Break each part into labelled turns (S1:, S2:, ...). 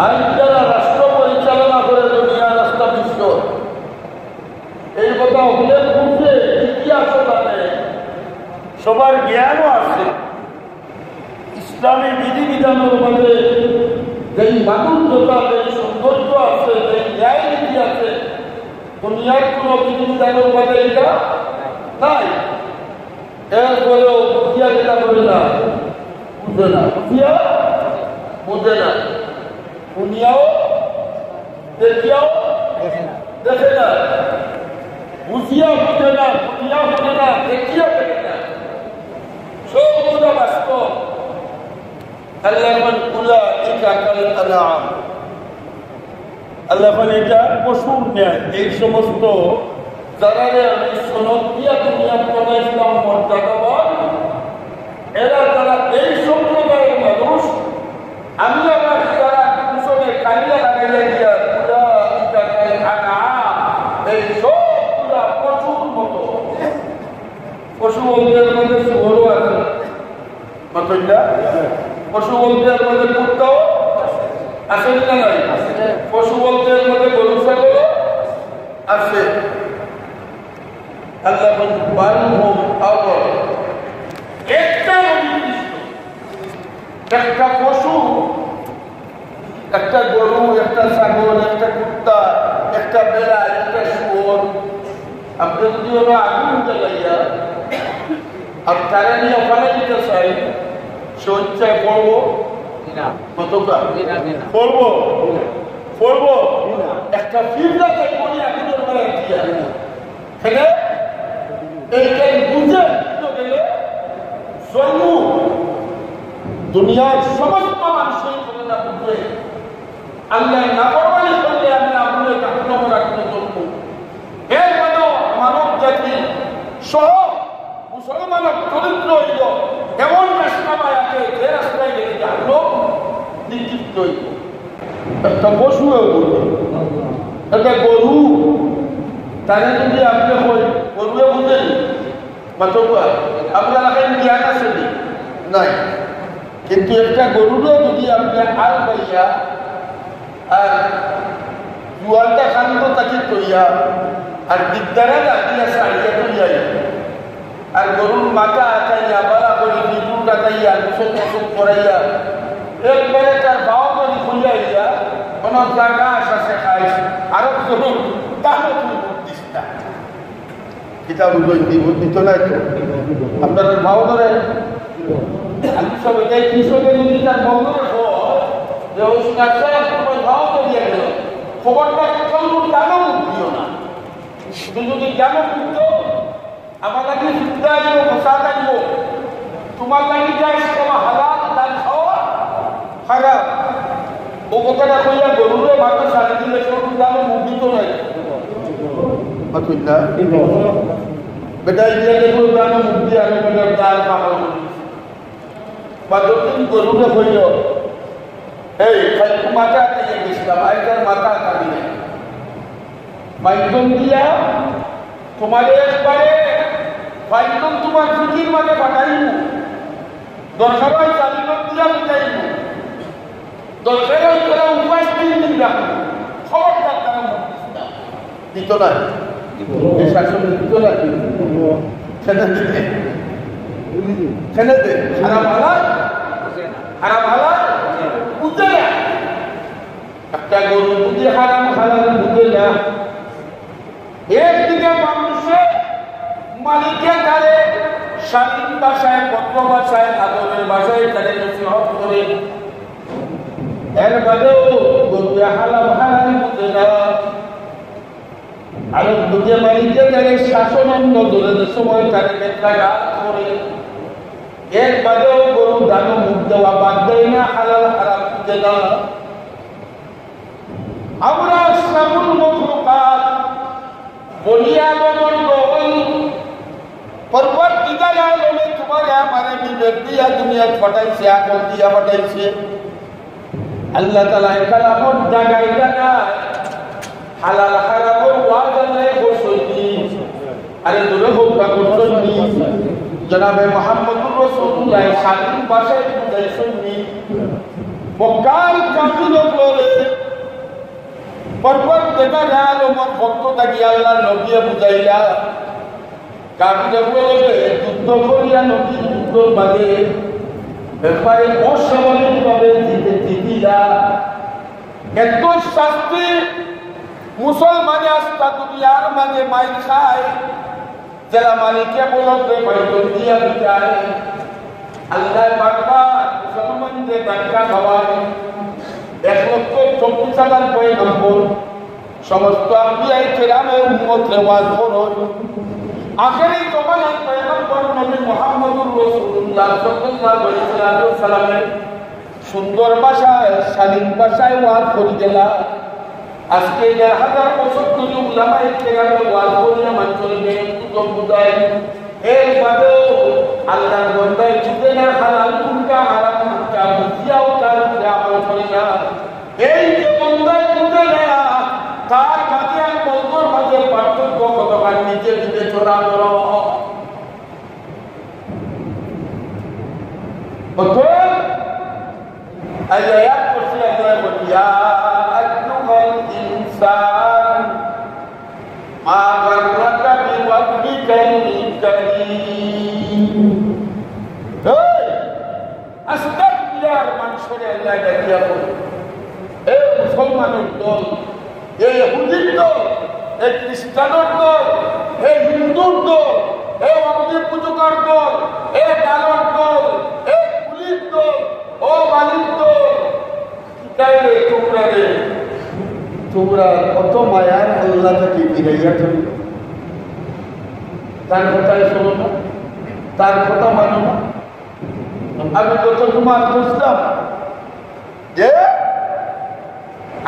S1: আইন যারা রাষ্ট্র পরিচালনা করে দুনিয়া রাস্তা বিশ্ব, এই কথা হলে বুঝে ইতিহাসও জানে, সবার জ্ঞানও আছে। ইসলামী বিধিবিধানের মধ্যে যেই মাধুর্যতা, যেই সৌন্দর্য আছে, যেই ন্যায় নীতি আছে, দুনিয়ার কোনো বিধিবিধানের মধ্যে এটা নাই। এরপরেও বুঝিয়া যেটা করে না, বুঝে না, বুঝিয়া বুঝে না, শুনিয়াও দেখিয়াও দেখে না, বুঝিয়া বুঝে না, শুনিয়া বুঝে না, দেখিয়া দেখে না, সবগুলো বাস্তব। আল্লাহ আল্লাহ এটা পশুর ন্যায়। এই সমস্ত যারা আমি সনদ দিয়া দুনিয়া প্রদাইছিলাম মর্যাদাবান, এরা যারা এই সম্প্রদায়ের মানুষ, আমি আমার যারা পিছনে কালিয়া লাগাইয়া দিয়া পুরা এই সবগুলা পশুর মতো। পশু বলতে এর মধ্যে শুয়োরও আছে, পশু বলতে এর মধ্যে কুত্তাও আছে না নাই? পশু বলতে এর মধ্যে গরু ছাগল আছে। আল্লাহ একটা পশু, একটা গরু, একটা ছাগল, একটা কুত্তা, একটা বেড়া, একটা শুয়োর, আপনি যদি ওরা আগুন জ্বালাইয়া আর তারা নিয়ে ওখানে দিতে চাই, সে ইচ্ছায় পড়বো পড়বো পড়বো একটা ফিরলা চাই বলি আগুনের বেড়া দিয়া সেটা এইটাই বুঝে গেলে জন্ম দুনিয়ার সমস্ত মানুষের ঘটনা বুঝবে। আল্লাহ নাফরমানি করলে আমি আগুনের কাঠামো রাখতে জন্ম। এর মানে মানব জাতি সহ মুসলমানের চরিত্র হইল এমন রাস্তায় আছে, যে রাস্তায় গেলে জানলো নির্দিষ্ট হইল। একটা পশুও বলবে, একটা গরু, তারা যদি আপনি গরুয়ে বুঝেন মাতবা আপনার জ্ঞান আছে নাই, কিন্তু একটা গরুরও যদি আপনি আল পাইয়া আর জুয়ালটা খান্ত তাকে তৈয়া আর বিদ্যারা লাগিয়া সারিয়া তৈয়াই আর গরুর মাথা আটাইয়া বালা করে বিদ্যুৎ আটাইয়া দুশো পশম করাইয়া এরপরে তার বাও করে খুলিয়াইয়া কোন জায়গা আসে খাইস আরো গরুর তাহলে তুমি বুদ্ধিস না কিতাব দিত নাই তো আপনার ভাও ধরে আমি সব এটাই কৃষকের যদি তার বন্ধ রাখো যে ওই তোমার ভাও তো দিয়ে গেল খবরটা কোথাও কেন দিও না। তুমি যদি কেন বুঝতো আমার লাগে যুদ্ধ আসবো, ঘোষা থাকবো, তোমার লাগে যাই তোমার হালাল দান খাওয়া খারাপ। ও কথাটা কইয়া গরুরে মাথা সারি দিলে সব দামে মুখ দিত নাই বেটা ইন্ডিয়া দেখো দামে মুখ দিয়ে আমি বেটার দাল পাহাড় বা যতদিন গরুরে হইল এই মাথা দিয়ে গেছিলাম আইটার মাথা কাটি নাই মাইকম দিয়া তোমার একবারে মাইকম তোমার ফিকির মানে পাঠাইব দরকার হয় চালিয়ে দিয়া বুঝাইব দরকার হয় তোরা উপায় 3 দিন রাখবো খবরদার তারা মুখ দিত না এই শাসন দিত না খারাপ হালাল বুঝে না একটা গরু বুঝে হারাম হালাল বুঝে না। একদিকে মানুষের মালিকের দ্বারে স্বাধীন ভাষায় পত্র ভাষায় আদরের ভাষায় তাদের নসিহত করে এর বাদেও গরুয়া হালাল হালাল বুঝে না। আর বুঝে মালিকের দ্বারে শাসন অন্য দলের সময় তাদের নেতাঘাত করে এর বাদেও গরু দানো মুখ দেওয়া বাদ দেয় না, হালাল হারাম বুঝে না। আমরা ইসলামুল মখলুকাত বনিয়াদমর রহল পরবর্তীকার আলমে তোমারে আমারে বিবেক দিয়া দুনিয়া পাঠাইছে, আকল দিয়া পাঠাইছে। আল্লাহ তাআলা কালামত জাগাইলা না হালাল হারামের ওয়াজ নাই বসইনি আরে দূরে হোক বা বসইনি জনাবে মুহাম্মদুর রাসূলুল্লাহ স্বাধীন ভাষায় বুঝাইছেন মক্কার কাফির বলে পরপর দেখা গেল আমার ভক্ত থাকি আল্লাহ নবী বুঝাইলা কাবিরে বলে যুদ্ধ করিয়া নবী যুদ্ধ বাদে ব্যাপারে অস্বাভাবিক ভাবে জিতিলা এত শাস্তি মুসলমানে আস্তা দুনিয়ার মাঝে মাইর খায় যারা মালিকে বলতে বাইতুল দিয়া বিচারে আল্লাহ পাকবার মুসলমানদের ধাক্কা খাওয়ায় 1,24,000 পয়গম্বর সমস্ত আম্বিয়ায়ে কেরামের উম্মতরে ওয়াজ করল আখেরি জমানার পয়গম্বর নবী মুহাম্মদুর রাসূলুল্লাহ সাল্লাল্লাহু আলাইহি ওয়াসাল্লামের সুন্দর ভাষায় শালীন ভাষায় ওয়াজ করে গেলা আজকে 1000 বছর ধরে উলামায়ে কেরামের ওয়াজ করে আমার চলবে বুঝায় এরপরেও আল্লাহর বন্দায় ছুটে না হালাল কোনটা হারাম কোনটা বুঝিয়াও তার আমল করে না এই যে বন্দায় ছুটে না তার মাঝে আর বন্ধুর মাঝে পার্থক্য কতবার নিজে নিজে চোরা করো আয়াত করছি আল্লাহ বলিয়া আইয়ুহাল ইনসান মা গাররাকা বিরাব্বিকাল কারীম এই আস্তাগফিরুল্লাহ মানুষের আল্লাহ ডাকিয়া বলে এই মুসলমানের দল এই ইহুদির দল এই খ্রিস্টানের দল এই হিন্দুর দল এই অগ্নি পূজকের দল এই ডালর দল এই পুলিশ দল ও মালিক দল তাইলে তোমরা কত মায়ার আল্লাহ থেকে ফিরাইয়া চলিল তার কথায় শোনো না তার কথা মানো না আমি কত তোমার বুঝলাম যে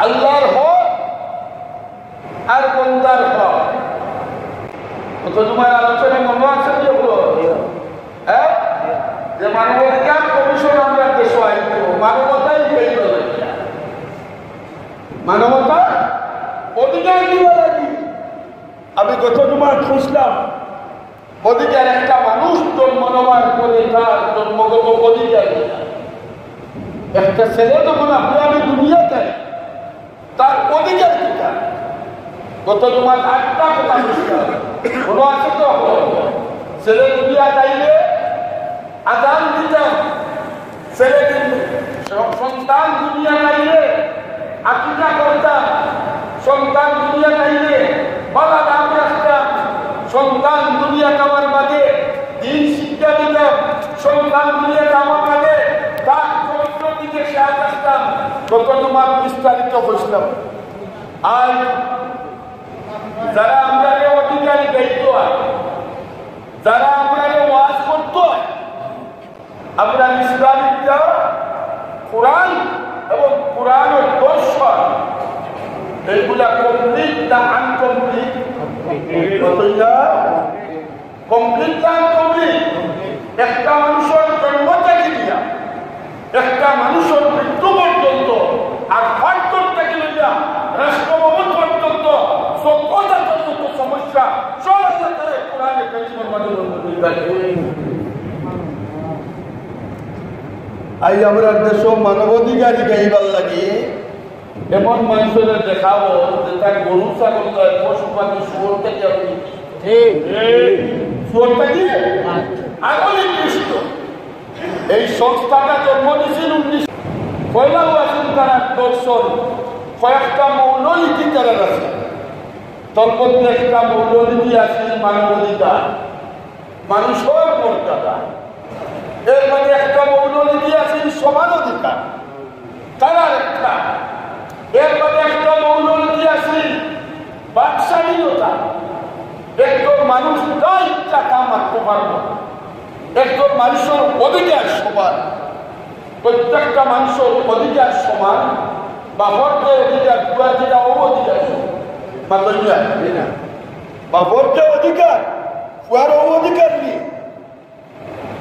S1: আল্লাহর হক আর বন্দার হক কত তোমার আলোচনা মনে আছে যেগুলো হ্যাঁ যে মানবাধিকার কমিশন আমরা দেশ আইন মানবতাই পেয়ে গেল মানবতা অধিকার দিবা লাগি আমি কত তোমার খুঁজলাম অধিকার একটা মানুষ জন্মনবার করে তার জন্মগত অধিকার একটা ছেলে যখন আমি দুনিয়াতে তার অধিকার কিটা কত তোমার আটটা কথা বুঝলাম কোনো আছে তো ছেলে দুনিয়া চাইলে আদান দিতাম ছেলে সন্তান দুনিয়া চাইলে আকিকা করতাম সন্তান দুনিয়া চাইলে বাবা নাম রাখতাম সন্তান দুনিয়া খাওয়ার বাদে দিন শিক্ষা দিতাম সন্তান দুনিয়া খাওয়ার বাদে তার চরিত্র দিকে খেয়াল রাখতাম কত তোমার বিস্তারিত হয়েছিলাম আর যারা আমরা অধিকারী দায়িত্ব যারা আমরা ওয়াজ করতে হয় আমরা ইসলামিকটা কোরআন এবং কোরআনের দর্শন এগুলা কমপ্লিট না আনকমপ্লিট কমপ্লিট না আনকমপ্লিট একটা মানুষের জন্ম থেকে দিয়া একটা মানুষের মৃত্যু পর্যন্ত আর ফাটতর থেকে লইয়া রাষ্ট্রভবন পর্যন্ত সভ্যতার যত সমস্যা সব কোরআনে কারিমের মাধ্যমে আই আমরা দেশ মানবাধিকারী গাইবার লাগে এমন মানুষের দেখাবো যে তার গরু ছাগল পশু পাখি শুয়োর থেকে শুয়োর থেকে আগলে কৃষ্ণ এই সংস্থাটা জন্ম নিয়েছিল 19 পয়লাও আছেন তারা দর্শন কয়েকটা মৌলনীতি তারা আছে তোর মধ্যে একটা মৌলনীতি আছে মানবাধিকার মানুষের মর্যাদা এর মধ্যে একটা মৌলনীতি আছে সমান অধিকার তারা একটা এর মধ্যে একটা মৌলনীতি আছে বাকশালীনতা একজন মানুষ যা ইচ্ছা তা মারতে পারবো একজন মানুষের অধিকার সমান প্রত্যেকটা মানুষের অধিকার সমান বা ভোটের অধিকার পুরা যেটা অধিকার বা ভোটের অধিকার পুয়ার অধিকার নেই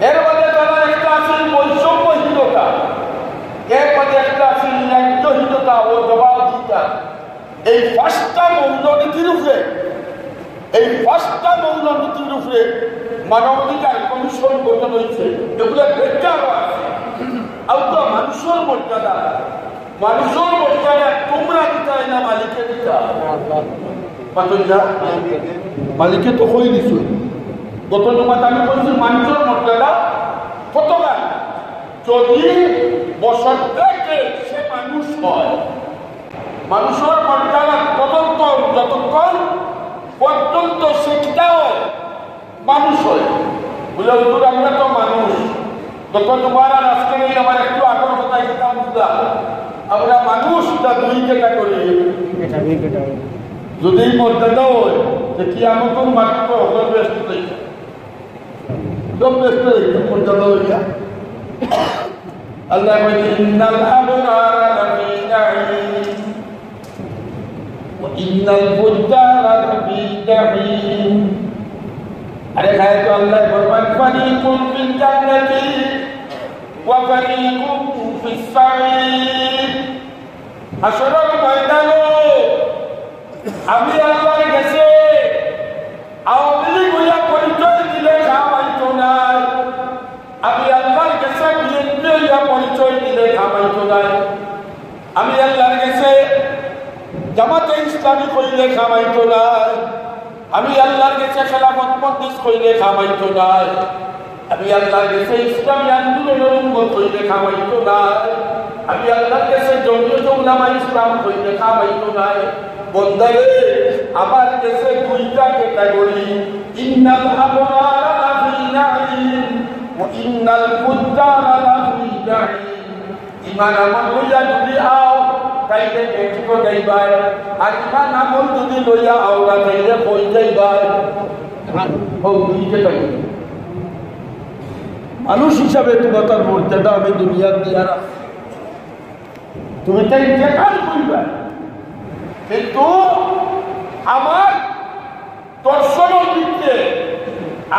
S1: এর মধ্যে তারা একটা আছে বৈষম্যহীনতা এর মধ্যে একটা আছে ন্যায্যহীনতা ও জবাবদিহিতা এই পাঁচটা মৌলনীতির উপরে মানবাধিকার কমিশন গঠন হয়েছে এগুলো বেকারও আছে আর তো মানুষের মর্যাদা তোমরা দিতে না মালিকের দিতা মালিকে তো হয়ে দিছো গত জমাতে আমি বলছি মানুষের মর্যাদা কতটা যদি বছর থেকে সে মানুষ হয় মানুষের মর্যাদা ততক্ষণ যতক্ষণ পর্যন্ত শিক্ষা হয় মানুষ হয় বুঝলে হুজুর আমরা তো মানুষ গত জমার আর আজকে আমার একটু আগর কথা এটা বুঝলাম আমরা মানুষটা দুই ক্যাটাগরি যদি মর্যাদা হয় যে কি আমাদের মাত্র ব্যস্ত হয়েছে ব্যস্ত হয়েছে মর্যাদা হইয়া আল্লাহ ইন্নাল আবরারা লাফি নাঈম ওয়া ইন্নাল ফুজ্জারা লাফি জাহিম আরে খায় তো আল্লাহ ফরমান ফারিকুন ফিল জান্নাতি ওয়া ফারিকুন ফিস সাঈর হাসরের ময়দানে আমি আল্লাহর কাছে আওয়ামী লীগ হইয়া পরিচয় দিলে খাওয়াইতো না আমি আল্লাহর কাছে বিএনপি হইয়া পরিচয় দিলে খাওয়াইতো না আমি আল্লাহর কাছে জামাতে ইসলামী কইলে খাওয়াইতো না আমি আল্লাহর কাছে খেলাফত মজলিস কইলে খাওয়াইতো না আমি আল্লাহর কাছে ইসলামী আন্দোলনের উম্মত কইলে খাওয়াইতো না আমি আল্লাহর কাছে জমিয়ত উলামা ইসলাম কইলে খাওয়াইতো না বন্দারে আমার কাছে দুইটা ক্যাটাগরি ইন্নাল আবরারা লাফি নাঈম ওয়া ইন্নাল ফুজ্জারা লাফি জাহিম ঈমান আমল লইয়া যদি আও তাইলে বেঠিকো যাইবাই আর ঈমান আমল যদি লইয়া আওরা তাইলে কই যাইবাই ও দুই ক্যাটাগরি মানুষ হিসাবে তোমার তার মর্যাদা আমি দুনিয়ার দিয়া রাখ তুমি তাই যেখান কইবা কিন্তু আমার দর্শনের দিকে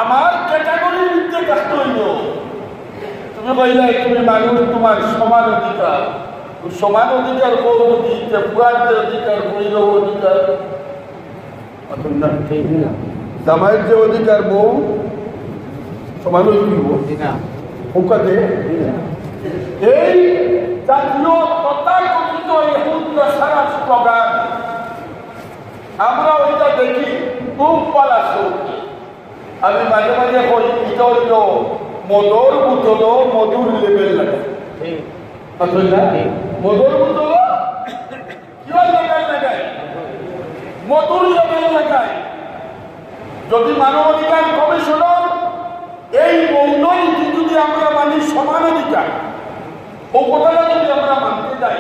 S1: আমার ক্যাটাগরির দিকে দেখতে হইল তুমি কইলে তুমি মানুষ তোমার সমান অধিকার কোন অধিকার পুরাণের অধিকার বৈরব অধিকার জামাইয়ের যে অধিকার বউ সমান ওকাতে এই জাতীয় তথাকথিত ইহুদ নাসারা স্লোগান আমরা ওইটা দেখি খুব পালাসো আমি মাঝে মাঝে কই এটা হইল মদর বোতল মধুর লেভেল লাগে মধুর বোতল কিয় লেভেল লাগায় মধুর লেভেল লাগায় যদি মানবাধিকার কমিশনের এই মৌলনীতি যদি আমরা মানি সমান অধিকার ও কথাটা যদি আমরা মানতে যাই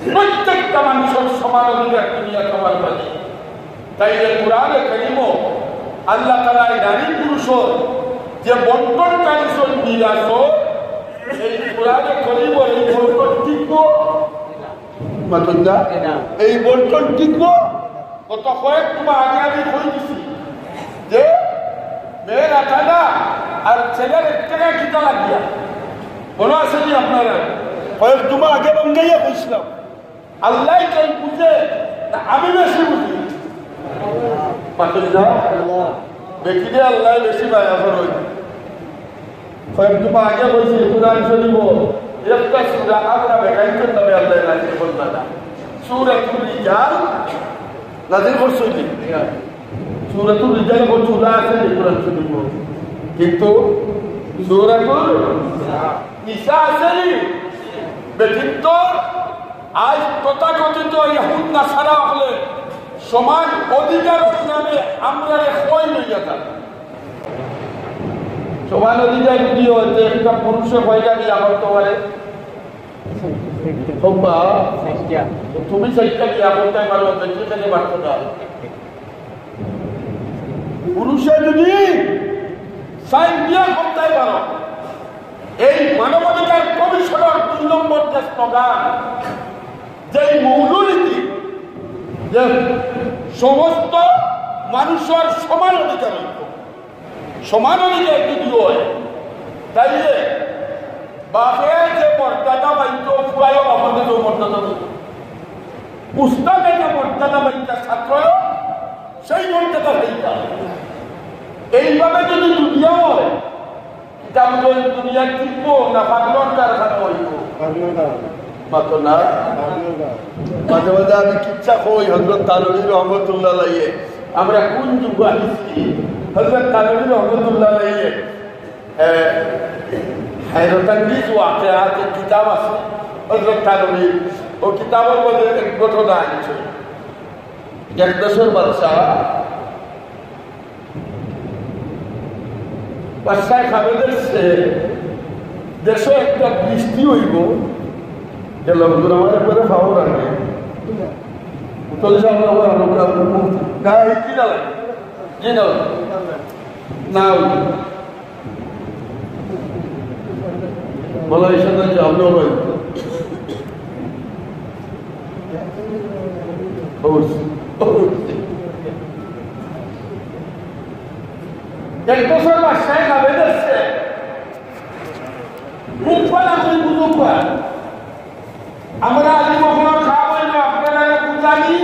S1: প্রত্যেকটা মানুষের সমান অধিকার দুনিয়া সবার পাবে তাই যে কোরআনে কারিম আল্লাহ তাআলা নারী পুরুষের যে বন্টন কারিশন মিরাস এই কোরআনে কারিম এই বন্টন টিকব মাতন্দা এই বন্টন টিকব কত কয়েক তোমার আগে আমি কই দিছি যে মেয়ের আঠানা আর ছেলের টাকা কিতা লাগিয়া বলো আসেনি আপনারা কয়েক তোমার আগে বঙ্গাইয়া কইছিলাম আল্লাহ কেন বুঝে আমি বেশি বুঝি দেখি যে আল্লাহ বেশি মায়া করে কয়েক তোমার আগে বলছি কোরআন শরীফ একটা সূরা আমরা বেকাইতেন তবে আল্লাহ নাজিল করলেন না সূরাতুল রিজাল নাজিল করছেন সূরাতুল রিজাল কোন সূরা আছে কোরআন শরীফ কিন্তু সূরাতুল নিসা আছে ব্যতীত আজ তথাকথিত ইহুদ নাসারা হলে সমান অধিকার নামে আমরা কই লইয়া থাকি সমান অধিকার যদি হচ্ছে একটা পুরুষে কয়টা নিয়ে করতে পারে তুমি সেইটা কি করতে পারো দেখতে থেকে পারতো না পুরুষে যদি সাইন দিয়া করতে পারো এই মানবাধিকার কমিশনের 2 নম্বর যে স্লোগান যে মৌলনীতি যে সমস্ত মানুষের সমান অধিকার যদি হয় তাইলে বাপে যে মর্যাদা পাইত ফুয়ায় বাপকে যে মর্যাদা পাইত পুস্তকে যে মর্যাদা পাইতা ছাত্র সেই মর্যাদা পাইতা এইভাবে যদি দুনিয়া হয় দুনিয়া টিকবো না পাগলন কারখানা হইব মাত্র না মাঝে মাঝে আমি কিচ্ছা কই হযরত তানভী রহমতুল্লাহ আলাইহি আমরা কোন যুগ আসছি হযরত তানভী রহমতুল্লাহ আলাইহি হায়রাতাঙ্গিজ ওয়াকিয়াত কিতাব আছে হযরত তানভী ও কিতাবের মধ্যে এক ঘটনা আছে এক দেশের বাদশাহ খাবেদের দেশে একটা বৃষ্টি হইব আমার ফাওয়ার আগে বলা হিসাবে আপনিও রয়েছে এক বছর বাসায় খাবে যাচ্ছে আমরা আজ কখনো খাওয়াই না আপনারা বুঝানি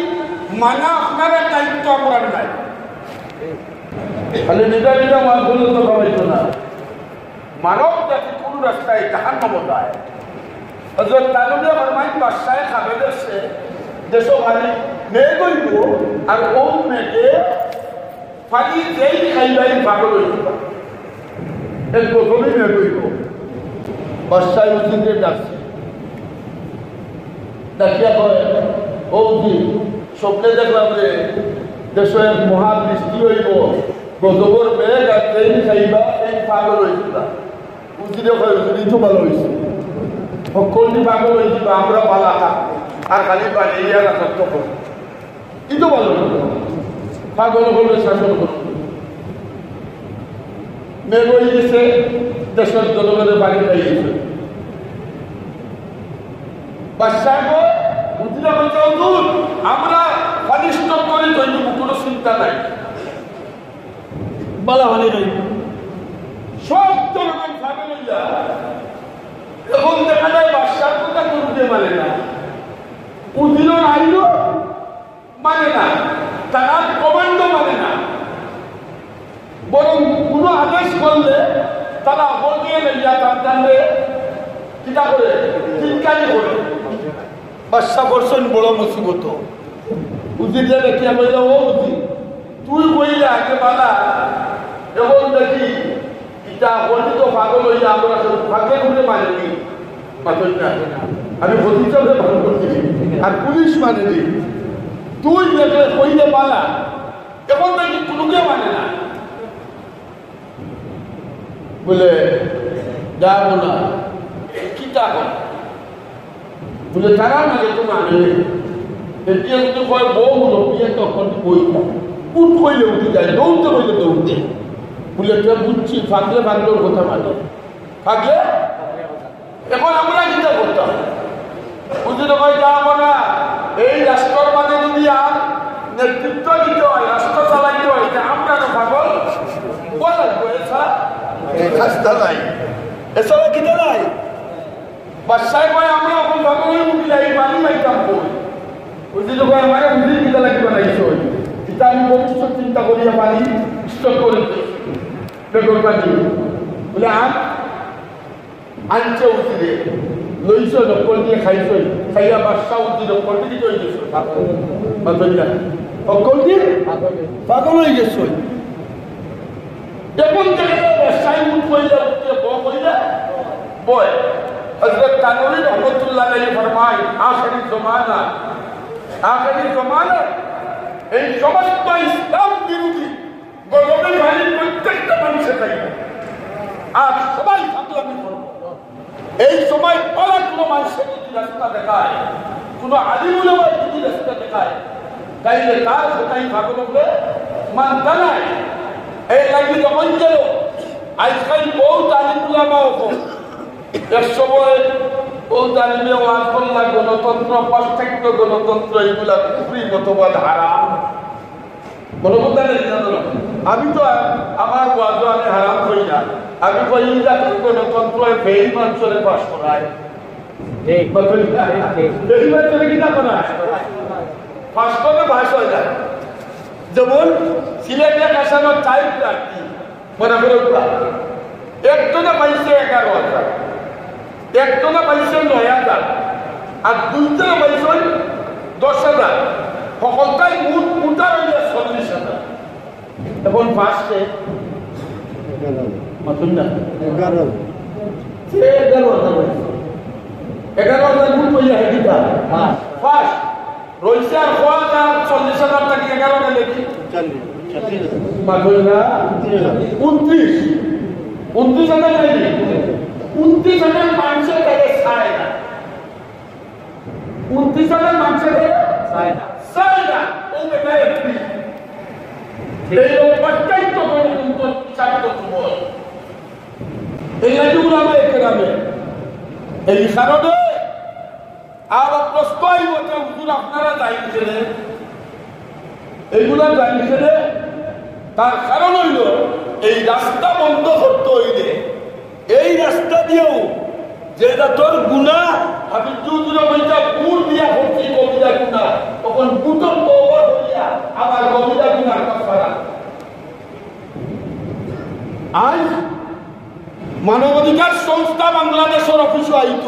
S1: মানা আপনারা দায়িত্ব আপনার নাই খালি নিজা নিজা মাছগুলো তো খাওয়াইতো না মানব জাতি কোন রাস্তায় জাহান নমতায় হযরত তানভী ফরমায় বাসায় খাবে যাচ্ছে দেশ ভালি মেয়ে গইব আর ও মেয়েকে ফাঁকি যেই খাইবাই পাগল হইব এক প্রথমেই মেয়ে গইব বাসায় উচিতের ডাকছে ডাকিয়া কয় ও উচিত স্বপ্নে দেখলাম যে দেশে এক মহাবৃষ্টি হইব গজবর মেঘ আর ট্রেন খাইবা এই পাগল হইবা উচিতে কয় উচিত তো ভালো হয়েছে সকলটি পাগল হয়েছিল আমরা পালা আর খালি পানি ইয়ার আসক্ত করব কিন্তু ভালো পাগল হলে শাসন করব মেঘ হয়ে গেছে দেশের জনগণের বাড়ি হয়ে গেছে বাদশাহ আমরা অনিষ্ট করে তৈরি কোনো চিন্তা নাই বলা হলে রইব সব জনগণ ভাবে লইয়া এখন দেখা যায় বাদশাহ কথা করতে মানে না উদিল আইল মানে না তারা কমান্ড মানে না বরং কোনো আদেশ করলে তারা বলিয়ে লইয়া তার কিতা করে চিৎকারি করে বাদশাহ বলছেন বড় মুসিবত উজির দেখিয়া বললে ও উজির তুই বইলে আগে বালা এখন দেখি এটা বলিত পাগল হইয়া আমরা ভাগ্যে ঘুরে মানেনি আমি ভতিজাকে ভালো করছি আর পুলিশ মানেনি তুই দেখলে কইলে পালা এখন দেখি কোনোকে মানে না বলে যাবো না কি তা বলে তারা মানে তো মানে এতিয়া যদি কয় বউ রপিয়ে তখন কইতা কোন কইলে উঠে যায় দৌড়তে কইলে দৌড়তে বলে এটা বুঝছি ফাঁকলে ফাঁকলের কথা মানে ফাঁকলে এখন আমরা চিন্তা করতাম বুঝতে কয় যাবো না এই রাষ্ট্রের মানে যদি আর নেতৃত্ব দিতে হয় রাষ্ট্র চালাইতে হয় আমরা তো পাগল বলা এছাড়া রাস্তা নাই এছাড়া কিনা নাই বাদশাহ কয় আমরা এখন পাগল উঠি যাই পানি পাইতাম কই বুঝলি তো কয় আমাকে উঠি কিনা লাগবে নাইছো এটা আমি ভবিষ্যৎ চিন্তা করিয়া পানি স্টক করে বেগর পানি বলে আনছে উঠিলে লইছ নকল দিয়ে খাইছ খাইয়া বাদশাহ উঠি নকল দিয়ে তৈরি গেছ নকল দিয়ে পাগল হয়ে গেছ এখন থেকে বাদশাহ উঠ কইলে উঠে কইলে বয় हज़रत तानवी रहमतुल्लाह अलैहि फरमाए आखिरी ज़माना এই সমস্ত ইসলাম বিরোধী গজবে বাহিনীর প্রত্যেকটা মানুষের থাকবে আর সবাই ফাতলামি করবে এই সময় পালা কোনো মানুষের যদি রাস্তা দেখায় কোনো আলিম উলামা যদি রাস্তা দেখায় তাইলে তার সেটাই ভাগল হবে মানতা নাই এই লাগি যখন গেল আজকাল বহুত আলিম উলামা হবো এক সময় বহুত আলিমে ওয়াজ করলা গণতন্ত্র পাশ্চাত্য গণতন্ত্র এগুলা কুফরি মতবাদ হারাম আমি তো আমার ওয়াজ আমি হারাম করি না আমি কই গণতন্ত্র ফেল মানুষের পাশ করায় যেমন সিলেটে কাশানো টাইপ প্রার্থী মনে করে একজনে পাইছে 11,000 একজনে পাইছে 9,000 আর দুইজনে পাইছে তখন ফার্স্টে মাতুন না 11,000 গুণ পয়সা হেদিতা ফার্স্ট রইছে আর খোয়া 40,000 টাকা 11 লেখি মাতুন না 29,000 লেখি 29,000 মানুষের কাছে চায় না 29,000 মানুষের কাছে চায় না ও বেটায় এই লোকটাই তো কিন্তু চাকরি তোমার এই লাইগুলো আমরা একরামে এই কারণে আর প্রশ্নই হচ্ছে হুজুর আপনারা জানিয়েছেন এইগুলা জানিয়েছেন তার কারণ হইল এই রাস্তা বন্ধ করতে হইলে এই রাস্তা দিয়েও যেটা তোর গুনাহ আমি দুধুরে বইটা গুড় দিয়া হচ্ছি কবিতা গুনাহ তখন গুটর তওবা করিয়া আবার কবিতা গুনাহ কাফারা আজ মানবাধিকার সংস্থা বাংলাদেশের অফিস আইত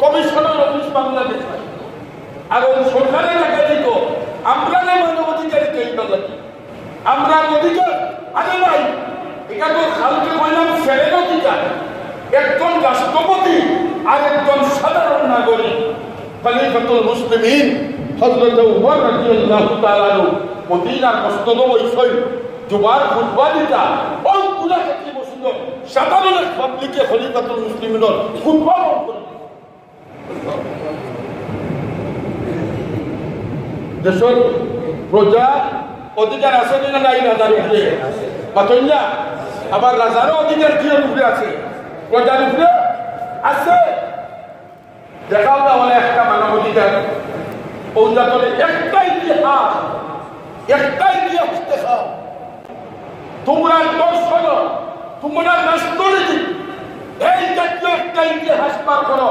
S1: কমিশনের অফিস বাংলাদেশ আইত আর সরকারের আগে দিত আমরা না মানবাধিকার কেইবা লাগি আমরা অধিকার আগে নাই এটা তো কালকে বললাম ফেরেন অধিকার একজন রাষ্ট্রপতি আর একজন সাধারণ নাগরিক খলিফাতুল মুসলিমিন হযরত ওমর রাদিয়াল্লাহু তাআলা আনহু মদিনার মসজিদে বসেই জুমার খুতবা দিতা ওগুলা কি বসিল সাধারণ পাবলিকে খলিফাতুল মুসলিমিনের খুতবা করে দেশের প্রজা অধিকার আছে না নাই রাজার উপরে পাতইয়া আবার রাজারও অধিকার কি উপরে আছে প্রজার উপরে আছে দেখাও না বলে একটা মানব অধিকার পৌঁছাতে একটা ইতিহাস দেখাও তোমরা দর্শন তোমরা রাষ্ট্রনীতি এই জাতীয় একটা ইতিহাস পার করো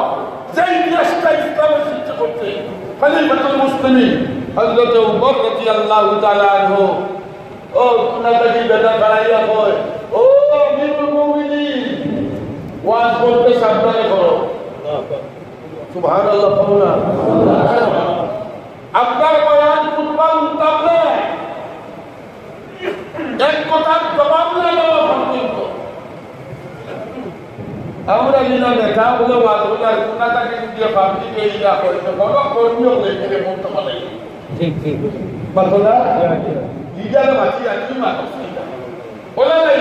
S1: যে ইতিহাসটা ইসলামের সৃষ্টি করতে খলিফাতুল মুসলিমিন হযরত ওমর রাদিয়াল্লাহু তাআলা আনহু ও কুনাদাজি বেটা দাঁড়াইয়া কয় ও আমিরুল মুমিনিন ওয়াজ করতে সাবধানে করো সুবহানাল্লাহ পাওনা আপনার বয়ান খুতবা উত্তমে এক কথার জবাব না দেওয়া পর্যন্ত আমরা যেটা দেখা বলে ওয়াজ বলার কুনাদাজি দিয়ে পাবলিকে ইয়া করতে বড় কর্মীও লেখে বলতে পারে ঠিক বাতলা লিডার বাকি আছে না বলা নাই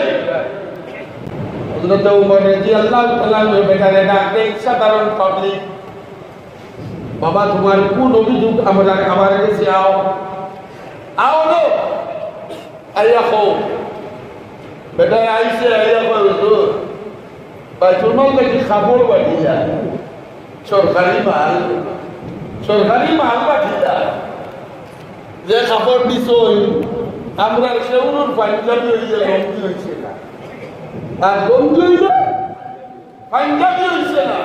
S1: হযরত ওমর রাদিয়াল্লাহু তাআলা বেটারে ডাকতে সাধারণ পাবলিক বাবা তোমার কোন অভিযোগ আমার কাছে আও লো আইয়া কো বেটা আইছে আইয়া কো হুজুর বাইতুল মাল থেকে খবর বাড়িয়া সরকারি মাল বাড়িয়া যে খবর দিছই আমরা সেউনুর পাঞ্জাবি হইয়া লঙ্গি হইছে না আর লঙ্গি হইলে পাঞ্জাবি হইছে না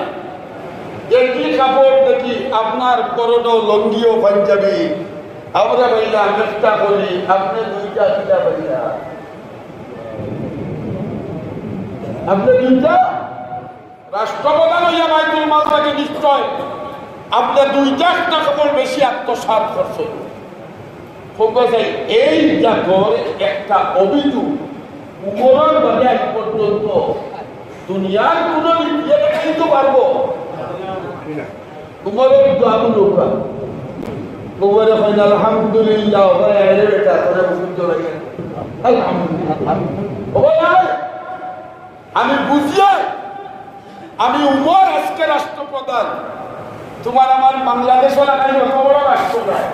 S1: একই কাপড় দেখি আপনার করোনা লঙ্গিও পাঞ্জাবি আমরা বইলা চেষ্টা করি আপনি দুইটা কিনা বইলা আপনি দুইটা রাষ্ট্রপ্রধান হইয়া বাইতুল মাল থেকে নিশ্চয় আপনি দুইটা কাপড় বেশি আত্মসাৎ করছেন এই জাতর একটা অভিযোগ উপরের বাদে আজ পর্যন্ত দুনিয়ার কোন ইয়ে দেখাইতে পারবো উমরের দোয়াগুলো উমরে হয় আলহামদুলিল্লাহ বেটা তোরা বুঝতে লাগে আলহামদুলিল্লাহ আমি বুঝিয়া আমি উমর আজকে রাষ্ট্রপ্রধান তোমার আমার বাংলাদেশ লাগাই কত বড় রাষ্ট্রপ্রধান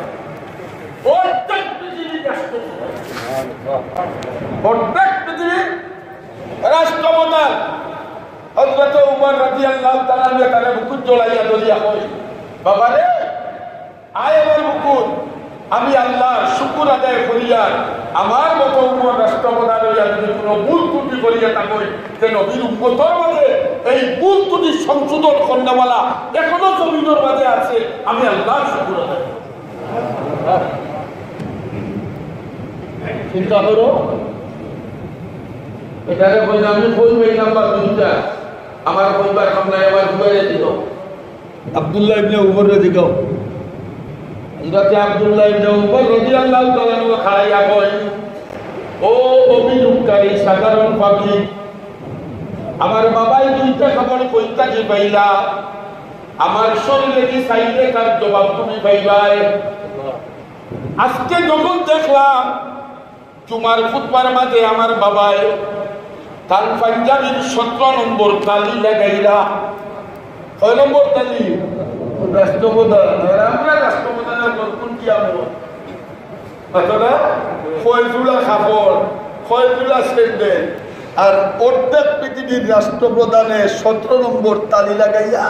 S1: প্রত্যেক পৃথিবীর রাষ্ট্রপ্রধান হযরত ওমর রাদিয়াল্লাহু তাআলা তারে বুকুত জড়াইয়া দলিয়া কই বাবা রে আয় আমার বুকুত আমি আল্লাহর শুকর আদায় করিয়া আমার মতো উম্মত রাষ্ট্রপ্রধান হইয়া যদি কোনো ভুল ত্রুটি করিয়া থাকি যে নবীর উম্মতের মাঝে এই ভুল ত্রুটি সংশোধন করেওয়ালা এখনো জমিনের মাঝে আছে আমি আল্লাহর শুকর আদায় চিন্তা করো এটারে বললাম আমি বলবো এই নাম্বার দুইটা আমার পরিবার সামনে আমার ঘুরে দিল আব্দুল্লাহ ইবনে উমর রাদিয়াল্লাহু হযরত আব্দুল্লাহ ইবনে উমর রাদিয়াল্লাহু তাআলা খাড়াইয়া কই ও অভিযোগকারী সাধারণ পাবলিক, আমার বাবাই দুইটা খবর কইতা যে পাইলা, আমার শরীরে কি চাইলে তার জবাব তুমি পাইবাই। আজকে যখন দেখলাম তোমার খুতবার মাঝে আমার বাবাই তার পাঞ্জাবির 17 নম্বর তালি লাগাইলা। 6 নম্বর তালি রাষ্ট্রপ্রধান, আমরা রাষ্ট্রপ্রধানের কোন কি আমল অতটা ফয়জুলা খাবর, ফয়জুলা স্যান্ডেল, আর অর্ধেক পৃথিবীর রাষ্ট্রপ্রধানে 17 নম্বর তালি লাগাইয়া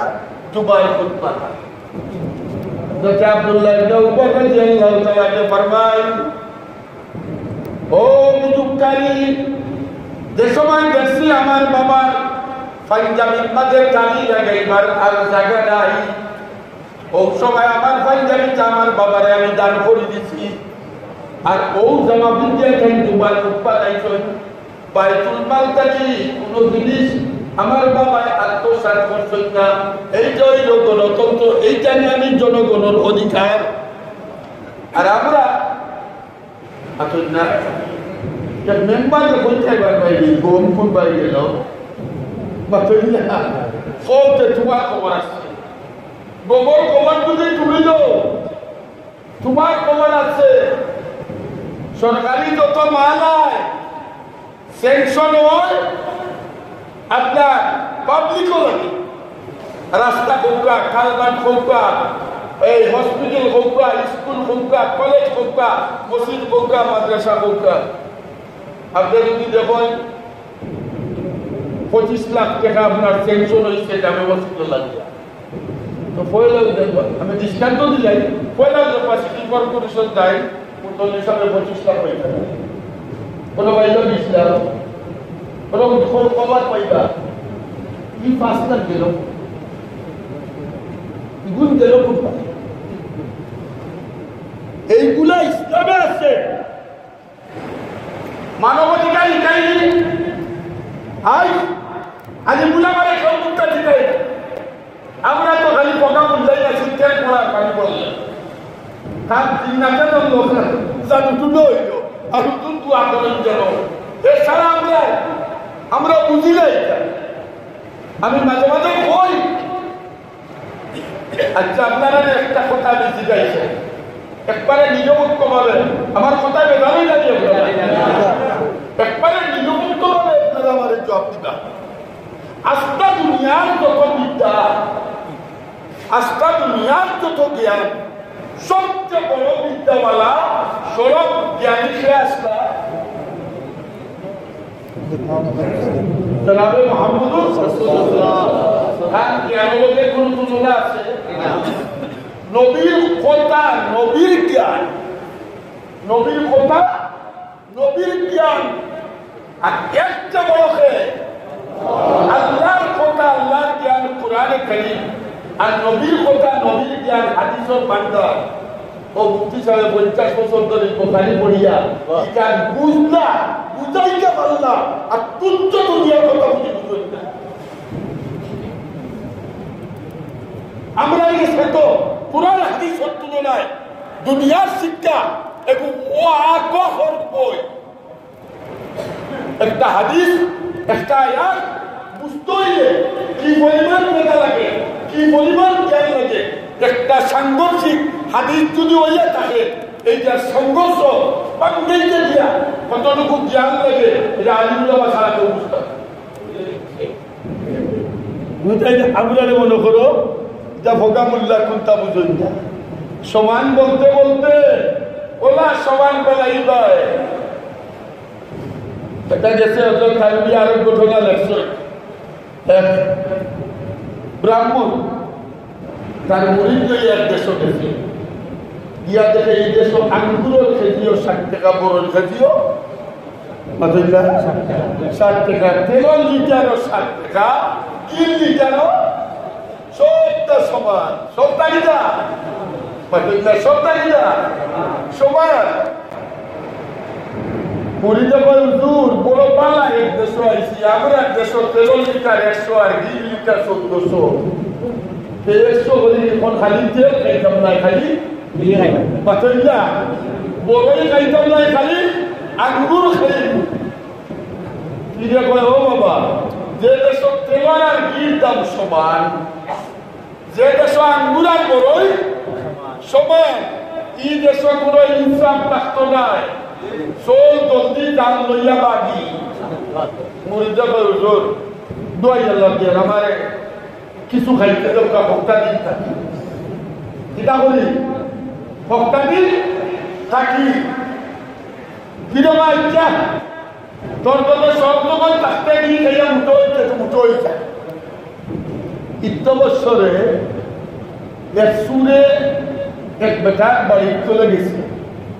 S1: দুবাই খুতবা। ডক্টর আব্দুল্লাহ ইবনে উমর রাদিয়াল্লাহু তাআলা ফরমায়, ও মুজুকারি, যে সময় দেখছি আমার বাবার পাঞ্জাবির মাঝে তালি লাগাইবার আর জায়গা নাই, ও সময় আমার পাঞ্জাবিটা আমার বাবারে আমি দান করে দিছি। আর ও জামা বুঝিয়া কেন দুবার উৎপাদাইছেন বাইতুল মাল থেকে কোনো জিনিস আমার বাবায় আত্মসাৎ করছেন না। এইটা হইল গণতন্ত্র, এইটা নিয়ে আমি জনগণের অধিকার। আর আমরা আসুন না মেম্বার কোথায় বাইরে গোমপুর বাড়ি গেল তোমার খবর আসছে, গোবর খবর যদি তুমি দাও তোমার খবর আছে। সরকারি যত মাল হয় স্যাংশন হয় আপনার পাবলিকও লাগে। রাস্তা হোকা, খালবান হোকা, এই হসপিটাল হোকা, স্কুল হোকা, কলেজ হোকা, মসজিদ হোকা, মাদ্রাসা হোকা, আপনি যদি দেখেন 25 লাখ টাকা আপনার স্যাংশন হয়েছে জামে মসজিদে লাগিয়া। তো পয়লা আমি দৃষ্টান্ত দিলাই, পয়লা সিটি কর্পোরেশন যায় 45 সালে 25 লাখ হয়ে যাবে, কোনো পাইল 20 লাখ, কোনো খবর পাইবা কি 5 লাখ গেল, গুণ গেল কোথায়? এইগুলা ইসলামে আছে। মানবাধিকার ইকাইনি আজ বুলা মারে কেউ মুক্তা দিকাই। আমরা তো খালি পকা বুঝাই না, শিক্ষার পড়া পানি পড়লে তার চিন্তাটা লোক জাদু তুলো হইল আর নতুন তু আন্দোলন গেল। এছাড়া আমরা বুঝি নাই। আমি মাঝে মাঝে বই, আচ্ছা আপনারা একটা কথা আমি জিজ্ঞাসা একবারে নিরপেক্ষ ভাবে আমার কথা বেদারই লাগে, একবারে নিরপেক্ষ ভাবে আপনারা আমার জবাব দিবা। আস্থা দুনিয়ার যত বিদ্যা, আস্থা দুনিয়ার যত জ্ঞান, সবচেয়ে বড় বিদ্যাওয়ালা সরব জ্ঞানী সে আসলা জনাবে মুহাম্মদুর রাসূলুল্লাহ। হ্যাঁ, জ্ঞানের কোন তুলনা আছে? নবীর কথা, নবীর জ্ঞান, নবীর কথা, নবীর জ্ঞান। আর একটা বড়কে আল্লাহর কথা, আল্লাহর জ্ঞান কোরআনে কারীম, আর নবীর কথা, নবীর জ্ঞান হাদিসের বান্দা। ও মুফতি সাহেব 50 বছর ধরে বুখারী পড়িয়া এটা বুঝলা, বুঝাইতে পারলা, আর তুচ্ছ দুনিয়ার কথা বুঝতে না। আমরা এসে তো কোরআন হাদিসের তুলনায় দুনিয়ার শিক্ষা এবং ও আগহর বই। একটা হাদিস, একটা আয়াত বুঝতে হইলে কি পরিমাণ মেধা লাগে, কি পরিমাণ জ্ঞান লাগে। একটা সাংঘর্ষিক হাদিস যদি হইয়া থাকে, এইটার সংঘর্ষ পাঙ্গেইতে দিয়া কতটুকু জ্ঞান লাগে এটা আলিমুল্লাহ ছাড়া কেউ বুঝতে পারে। আমরা মনে করো যা ভোগামুল্লা কোনটা বুঝুন না, সমান বলতে বলতে ওলা সমান বেলাই দেয়। এটা গেছে থাকবি আরো ঘটনা লেখছে। এক ব্রাহ্মণ তার মুড়িদ লইয়া এক দেশ গেছে, গিয়া দেখে এই দেশ আঙ্গুরের খেজিও 60 টাকা, বড়ের খেজিও 60 টাকা, তেলের লিটারও 60 টাকা, 3 লিটারও সবটা সমান, সবটা কিনা সবটা কিনা সমান। পুরীতে বল দূর বড় পালা এক দেশ আইসি, আমরা এক দেশ 13 লিটার 100 আর 2 লিটার 1400। 100 হলে এখন খালি তেল খাইতাম না, খালি পাতলা বড়ই খাইতাম না, খালি আঙ্গুর খাইব ফিরে কয় ও বাবা যে দেশ তেলার আর ঘির দাম সমান যে দেশ আঙ্গুর আর বড়ই সমান ই দেশ কোনো ইনসাফ থাকতো নাই সোল জলদি দান লইয়া বাগি মুরিদা হুজুর দোয়াই আল্লাহ দিয়ে আমারে কিছু খাইতে দরকার ভক্তা দিন থাকি কিতা বলি ভক্তা দিন থাকি কিরমা ইচ্ছা তোর তোদের সব তখন থাকতে গিয়ে খাইয়া মুঠো হইছে ইত্যবৎসরে এক সুরে এক বেটা বাড়ি চলে গেছে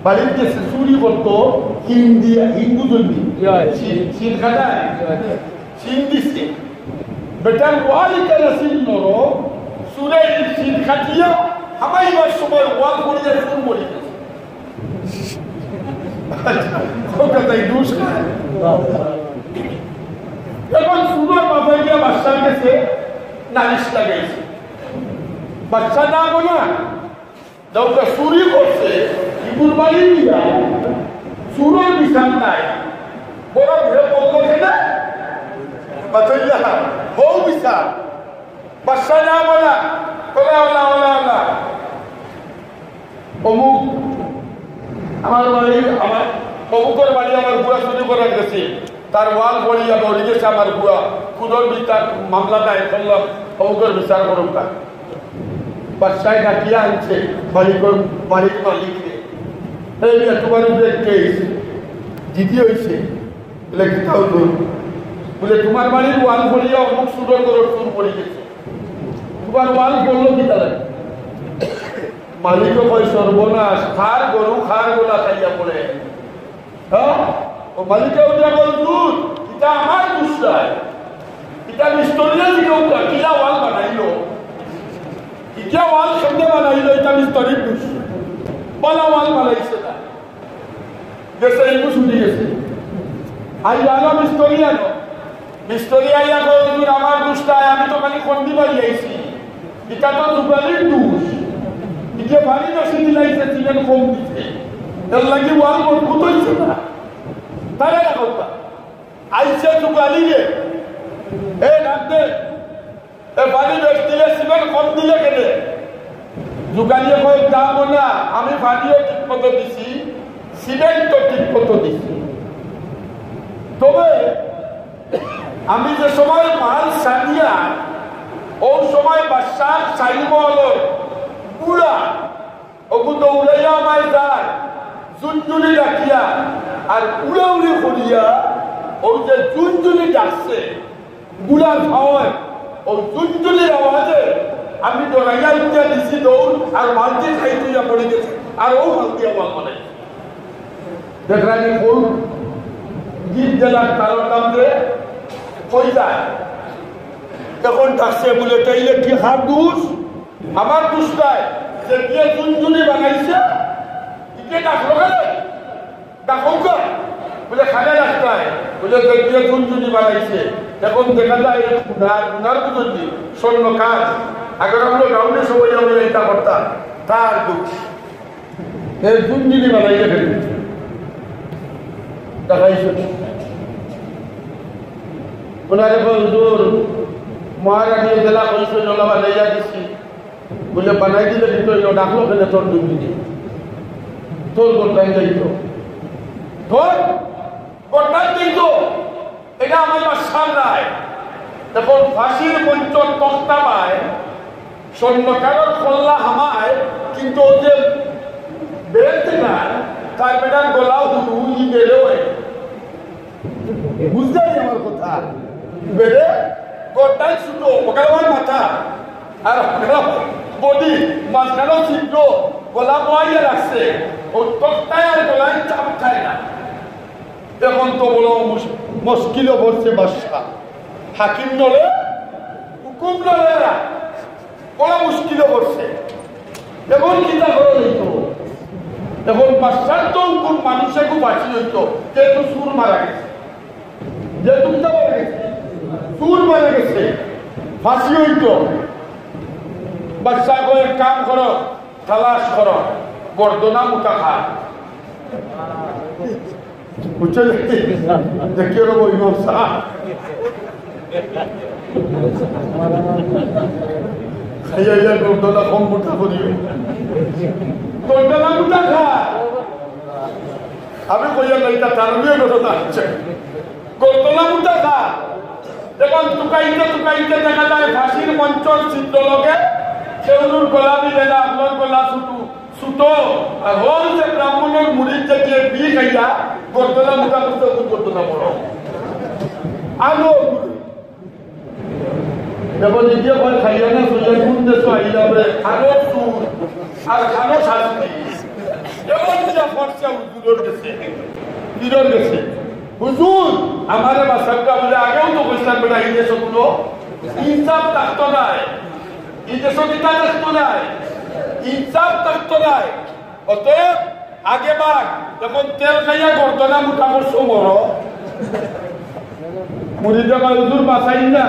S1: বাড়ির গেছে চুরি করতো হিন্দু জন্যি চীন খাটায় চীন দিচ্ছে বেটার ওয়াল কেনা চীন নরো সুরে চীন খাটিয়া হামাইবার সময় ওয়াল করিয়া চুর মরি গেছে এখন সুরের মাথায় গিয়া বাচ্চার কাছে নালিশ লাগাইছে বাচ্চা না বলা দৌকা চুরি করছে ইবুল বাড়ি দিয়া চুরের বিছান নাই বড় ভিড়ে বলল কেনা বাতইয়া হও বিছান বাচ্চা না বলা ওলা ওলা ওলা ওলা অমুক আমার বাড়ি আমার অমুকের বাড়ি আমার বুড়া চুরি করে গেছে তার ওয়াল বলিয়া মরি গেছে আমার বুড়া খুদর বিচার মামলা দায় করলাম অমুকের বিচার করুক তার বাচ্চায় ডাকিয়া আনছে বাড়ির মালিককে এই তোমার উপরে কেস জিতি হয়েছে বলে কিতাও বলে তোমার বাড়ির ওয়াল বলিয়া অমুক সুন্দর করে চুর পড়ে গেছে তোমার ওয়াল বললো কি তাহলে মালিকও কয় সর্বনাশ খার গরু খার গোলা খাইয়া পড়ে হ্যাঁ ও মালিকে উঠে বল দুধ এটা আমার দুষ্টায় এটা মিস্টরিয়া দিকে কিলা ওয়াল বানাইলো ইটা ওয়াল শব্দ বানাইলো এটা মিস্টরির দুষ বলা ওয়াল বানাইছে না গেছে এই শুনি গেছে আই আলো মিস্টরিয়া ইয়া বলুন আমার দুষ্টায় আমি তো খালি খন্ডি বাড়ি আইছি এটা তো দুবালির দুষ ইকে বাড়ি বেশি দিলাইছে চিকেন কম দিচ্ছে এর লাগি ওয়াল মজবুত হইছে না তারা না কথা আইছে দুবালি রে এ ডাক্তার এ বাড়ি বেশি দিলে চিকেন কম দিলে কেনে দোকানিয়ে কয় দাম না আমি বাড়িও ঠিক মতো দিছি সিমেন্টও ঠিক মতো দিছি তবে আমি যে সময় মাল সারিয়া ও সময় বাদশাহ চাইব হলো পুরা ওগু দৌড়াইয়া আমায় যায় চুনচুনি রাখিয়া আর উড়ে উড়ে করিয়া ওই যে চুনচুনি ডাকছে গুড়ার খাওয়ায় ওই চুনচুনির আওয়াজে আমি দৌড়াইয়া উঠিয়া দিছি দৌড় আর মালটি খাই তুইয়া পড়ে গেছে আর ও মালটি আমার মনে দেখলাম কোন গীত জেলার কারোর নাম দিয়ে কই যায় তখন ডাকছে বলে তাইলে কি হার দুষ আমার দুষ্টায় যে দিয়ে চুনচুনি বানাইছে কে ডাকলো গেলে ডাকো বলে খানে রাস্তায় বলে দিয়ে চুনচুনি বানাইছে এখন দেখা যায় গুনার বুঝি স্বর্ণ কাজ আগের আমরা গ্রাউন্ডে সবাই আমরা এটা করতাম তার দুঃখ এই চুনচুনি বানাইলে ফেলি দেখাইছে ওনারে হুজুর মহারানী জেলা কইছে জলা বানাইয়া দিছি বলে বানাই দিলে ভিতরে ডাকলো কেন তোর দুর্নীতি তোর গোটাই দিত তোর গোটাই দিত এটা আমার বাসার নাই তখন ফাঁসির মঞ্চ তক্তা পায় স্বর্ণকারর খোল্লা হামায় কিন্তু ও যে বেরোতে না তার বেটার গলাও দুটো ই বেরোয় বুঝতে আমার কথা বেড়ে গোটাই ছোট ওখানে মাথা আর বডি মাঝখানেও ছিদ্র গলা মোয়াইয়া রাখছে ও তক্তায় আর গলায় চাপ খায় না এখন তো বলো মুশকিলও পড়ছে বাদশা হাকিম নলে হুকুম নলে বড় মুশকিলও পড়ছে এখন কিতা করে হইতো এখন বাদশার তো হুকুম মানুষে খুব বাঁচি হইতো যেহেতু সুর মারা গেছে যেহেতু মারা গেছে সুর মারা গেছে ফাঁসি হইতো বাদশা কয়ে কাম করো তালাশ করো গর্দনা মুটা খা বুঝছেন দেখিয়ে নেবো ইমাম সাহেব খাইয়া যা গোলতলা কম মোটা করিও গোলতলা মোটা খা আমি কইয়া লাইটা তারবিও ঘটনা হচ্ছে গোলতলা মোটা খা দেখুন টুকাইতে দেখা যায় ফাঁসির মঞ্চ চিত্র লোকে সেউলুর গলা দিলে না আপনার গলা ছুটো আর হল যে ব্রাহ্মণের মুড়ির থেকে বিয়ে খাইয়া গোলতলা মোটা করতে গোলতলা বড় আলো দেখো নিজে ভয় খাইয়া না সুযোগ কোন দেশ আইলা বলে খানো সুর আর খানো শাস্তি এমন যা ফর্সা হুজুর গেছে হুজুর আমারে বাসাটা বলে আগেও তো বলছিলাম বেটা এই দেশগুলো ইনসাফ থাকতো নাই এই দেশ কিতা থাকতো নাই ইনসাফ থাকতো নাই অতএব আগে বাঘ যখন তেল খাইয়া গর্দনা মুঠা করছো বড় মুড়িটা হুজুর বাসাই না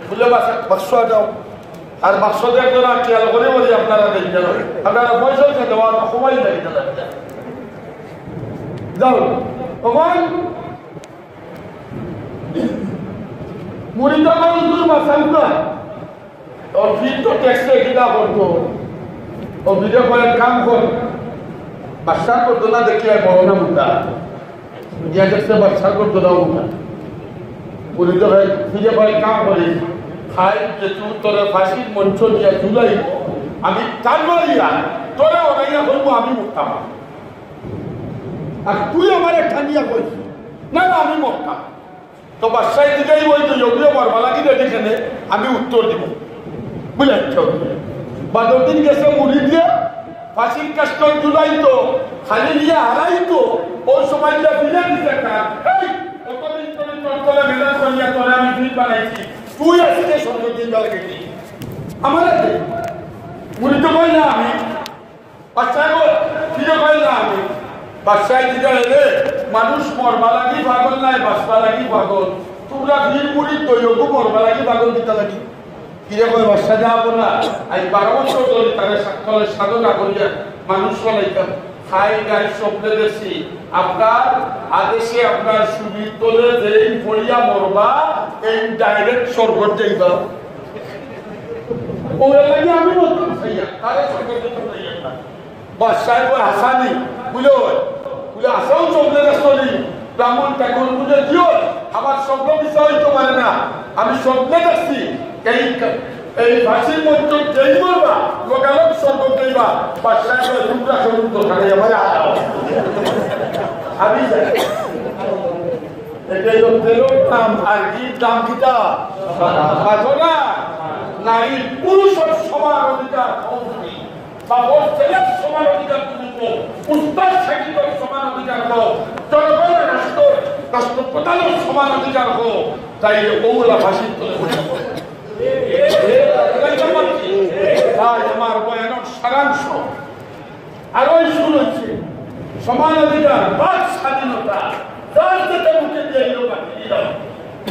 S1: বলে বাক্স যাও আর বাক্স দেখো না খেয়াল করে বলি আপনারা দেখতে আপনারা পয়সা দেওয়া সময় দেখতে যাও তখন মুড়িটা হুজুর বাসাই না ওর ফিট তো ট্যাক্সে কিনা করতো ও ভিডিও কলের কাম কর বাচ্চার করতো না দেখিয়ে বড় না মুখা গিয়া দেখছে বাচ্চার করতো না মুখা মুড়িটা ভিডিও কলের কাম করি খাই যে তুই তোরে ফাঁসির মঞ্চ দিয়া ঝুলাই আমি টান মারিয়া তোরা ওরাইয়া বলবো আমি মরতাম আর তুই আমার ঠান্ডিয়া কইছি না না আমি মরতাম তো বাদশাহ দিকেই ওই তো যোগীয় বরমালা কি দেখেনে আমি উত্তর দিব বুঝলেন বাদর দিন গেছে মুড়ি দিয়ে ফাঁসির কাষ্ট ঝুলাই তো খালি নিয়ে হারাই তো ওই সময় ফিরে দিতে কতদিন করে চলতলে মেলা করিয়া তোরে আমি ফিট বানাইছি তুই আজকে সর্বদিন বেলা গেছি আমার মুড়ি তো কই না আমি বাচ্চায় ফিরে কই না আমি বাচ্চায় দিকে এলে মানুষ মরবা লাগি পাগল নাই বাঁচবা লাগি পাগল তোমরা ভিড় মুড়ি তৈরকু মরবা লাগি পাগল দিতে লাগি ফিরে কই বাচ্চা যাবো না আজ 12 বছর ধরে তারা সাক্ষরে সাধনা করিয়া মানুষ বলাইতাম খাই গাই স্বপ্নে দেখছি আপনার আদেশে আপনার সুবির তোলে যেই পড়িয়া মরবা এই ডাইরেক্ট স্বর্গত যাইবা ওরা লাগে আমি বলতাম সাইয়া তারে স্বর্গত যাইয়া না বাদশাহ কই হাসানি বুঝলো বুঝলে আসাও চলতে রাখলি ব্রাহ্মণ ঠাকুর বুঝে দিও আমার স্বপ্ন বিষয় হইতে পারে না আমি স্বপ্নে দেখছি এই ফাঁসির মঞ্চ যেই বলবা লোকালোক স্বর্গ দেবা বাদশাহ টুকরা করুন তো খালি আমার আমি এটাই তো তেলোর দাম আর কি দাম কিটা না নারী পুরুষের সমান অধিকার বাবর ছেলের সমান অধিকার তুমি উস্তাদ সাকিবের সমান অধিকার হোক জনগণের রাষ্ট্রপ্রধানের সমান অধিকার হোক তাই ওগুলা ফাঁসির তোলে আমার বয়ানের সারাংশ আরো শুনেছি সমান অধিকার বাক স্বাধীনতা যার যেটা মুখে দিয়ে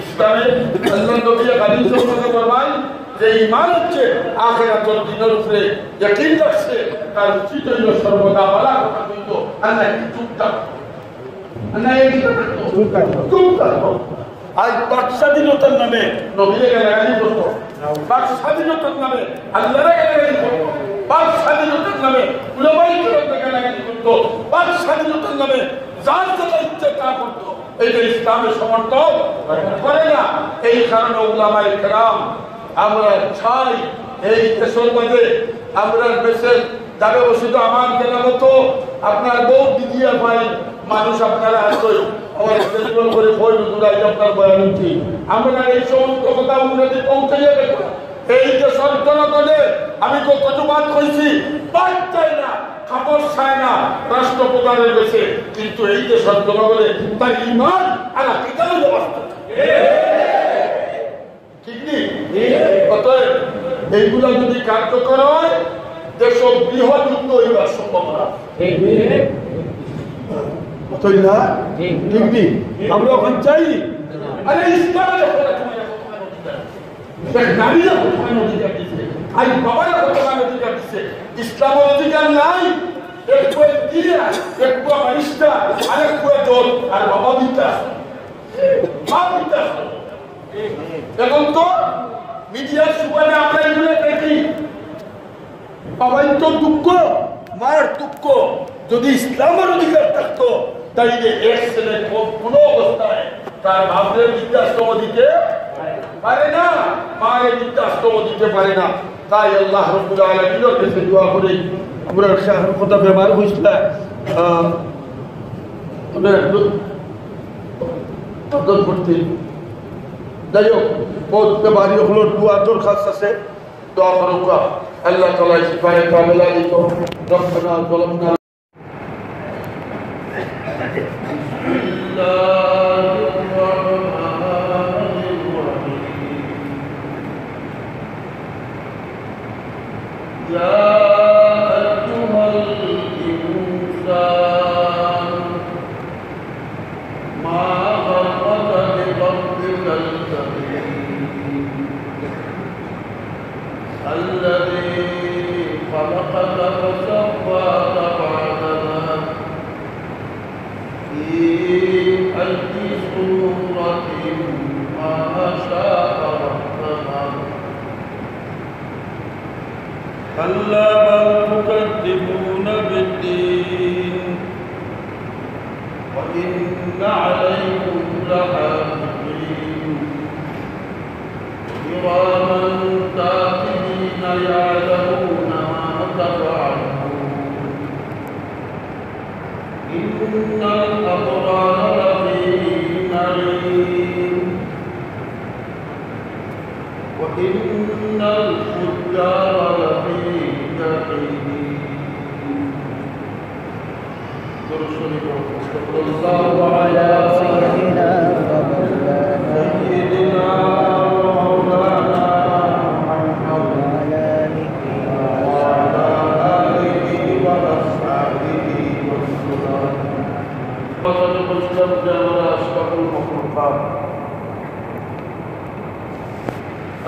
S1: ইসলামের আল্লাহ নবী হাদিস থেকে বলবেন যে ঈমান হচ্ছে আখিরাতের দিনের উপরে ইয়াকিন রাখছে তার উচিত হইল সর্বদা ভালো কথা কইতো আল্লাহ কি চুপ থাকতো আল্লাহ এই চুপ থাকতো আজ বাক স্বাধীনতার নামে নবীকে গালাগালি করতো বাক স্বাধীনতার নামে আল্লাহরে গালাগালি করতো বাক স্বাধীনতার নামে উলামায়ে কেরামকে গালাগালি করতো বাক স্বাধীনতার নামে যার যেটা ইচ্ছে তা করতো এটা ইসলামের সমর্থন করে না এই কারণে উলামায়ে কেরাম আমরা চাই এই দেশের মধ্যে আমরা দেশের যাবে বসিত আমার কেনা মতো আপনার বউ দিদিয়া ভাই মানুষ আপনারা আসই আমার টেলিফোন করে ফোন দূরাই আপনার বয়ান উঠি আমরা এই সমস্ত কথা উন্নতি পৌঁছাইয়া দেখো এই যে সন্তানগণে আমি কতবার কইছি বাদ চাই না কাপড় চায় না রাষ্ট্রপ্রধানের বেশে কিন্তু এই যে সন্তানগণে তার ইমান আর আকিদার ব্যবস্থা ঠিক নেই অতএব এইগুলা যদি কার্যকর হয় দেশ বৃহৎ যুদ্ধ হইবার সম্ভাবনা আমরা ওখান চাই আরে ইসলামের নারীরা বর্তমান অধিকার দিচ্ছে আজ বাবারা বর্তমান অধিকার দিচ্ছে ইসলামের অধিকার নাই একটু দিয়ে একটু বারিস্তা আরেকটু দল আর বাবা বিদ্যাস মা বিদ্যাস। এখন তো মিডিয়ার সুবাদে আমরা এগুলো দেখি, বাবাই তো দুঃখ, মার দুঃখ। যদি ইসলামের অধিকার থাকতো তাইলে এক ছেলে কোনো অবস্থায় তার বাপের বৃদ্ধাশ্রম দিতে পারে না, মায়ের বৃদ্ধাশ্রম দিতে পারে না। তাই আল্লাহ রাব্বুল আলামিনের কাছে দোয়া করি, আমরা কথা ব্যবহার হয়েছিল করতে, যাই হোক বহুত ব্যবহারী হলো দোয়া দরখাস্ত আছে, দোয়া করুক আল্লাহ তাআলা সিফায়ে কামেলা দিত। রব্বানা যালামনা
S2: كلا بل تكذبون بالدين وإن عليكم لحافظين كراما كاتبين يعلمون ما تفعلون إن الأبرار لفي نعيم وإن الفجار لفي جحيم. صلى الله على سيدنا ومولانا محمد وعلى آله وأصحابه وسلم. وصدق الشمس وأشرف المخلوقات.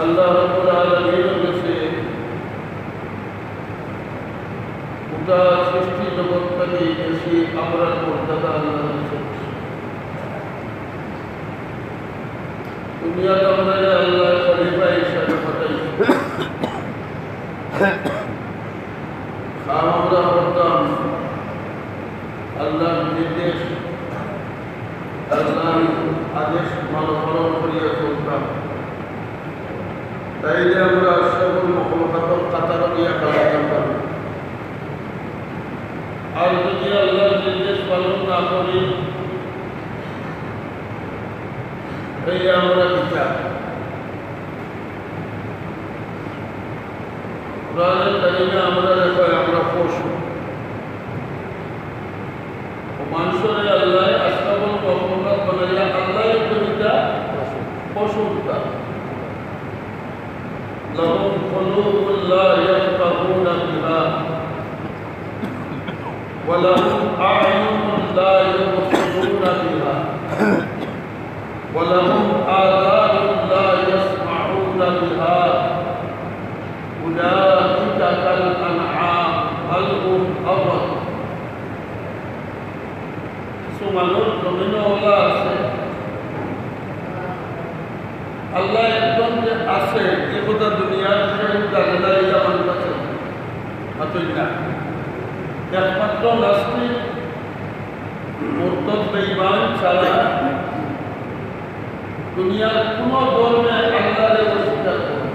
S2: আল্লাহ রাব্বুল আলামিনের কাছে গোটা সৃষ্টি জগৎটাকে বেশি আমরা মর্যাদা আল্লাহ দিয়েছেন। দুনিয়াতে আমরা আল্লাহ খলিফা হিসাবে পাঠাইছেন। আমরা হতাম আল্লাহর নির্দেশ, আল্লাহর আদেশ পালন করিয়া চলতাম। তাইলে আমরা সকল মহব্বতের কাতার দিয়া কাটাতাম পারি। আর যদি আল্লাহর নির্দেশ পালন না করি তাইলে আমরা বিচার। কোরআনের কারিমে আমরা দেখো আমরা পশু, মানুষের আল্লাহ আসবাবুল মহব্বত বানাইয়া আল্লাহ একটা পশু তা لهم قلوب لا يفقهون بها ولهم أعين لا يبصرون بها ولهم آذان لا يسمعون بها أولئك كالأنعام بل هم أضل. সুমানুর জমিনে ওলা আছে, আল্লাহ একদম যে আছে এ কথা দুনিয়ার জানেলাই আমার কাছে হাতই না। একমাত্র নাস্তিক মুরতাদ বেঈমান ছাড়া দুনিয়ার কোনো ধর্মে আল্লাহরে অস্বীকার করে।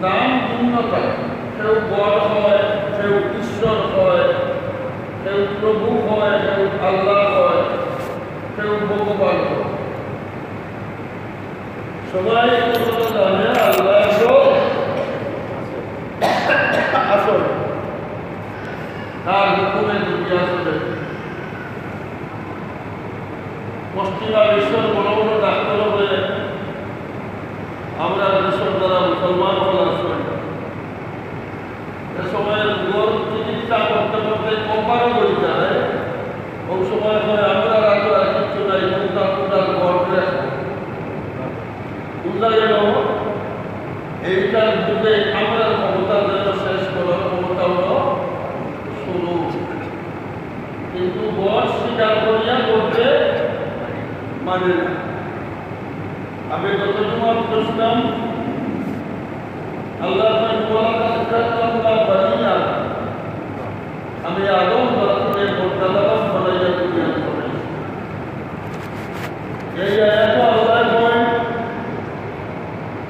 S2: নাম ভিন্ন থাকে, কেউ বর হয়, কেউ ঈশ্বর হয়, কেউ প্রভু হয়, কেউ আল্লাহ হয়, কেউ ভগবান হয়। সবাই জানে আল্লাহ আসল, তার হুকুমে দুনিয়া চলে। পশ্চিমা বিশ্বের বড় বড় ডাক্তার হয়ে আমরা দেশের দ্বারা মুসলমান হল আসল। এ সময়ের রোগ চিকিৎসা করতে করতে কোম্পানি বই যায়, ওই সময় হয় আমরা রাজ্য আর কিছু নাই, কোথাও কোথাও গড়ে বুঝা গেল এইটার যুগে আমরা ক্ষমতা যেন শেষ করার ক্ষমতা হলো শুরু, কিন্তু বয়স মানে না। আমি গত জুমা বলছিলাম আল্লাহ আমি আদম বাড়িতে মোটাদাম বানাইয়া দুনিয়া করে এই আয়াত আল্লাহ কয়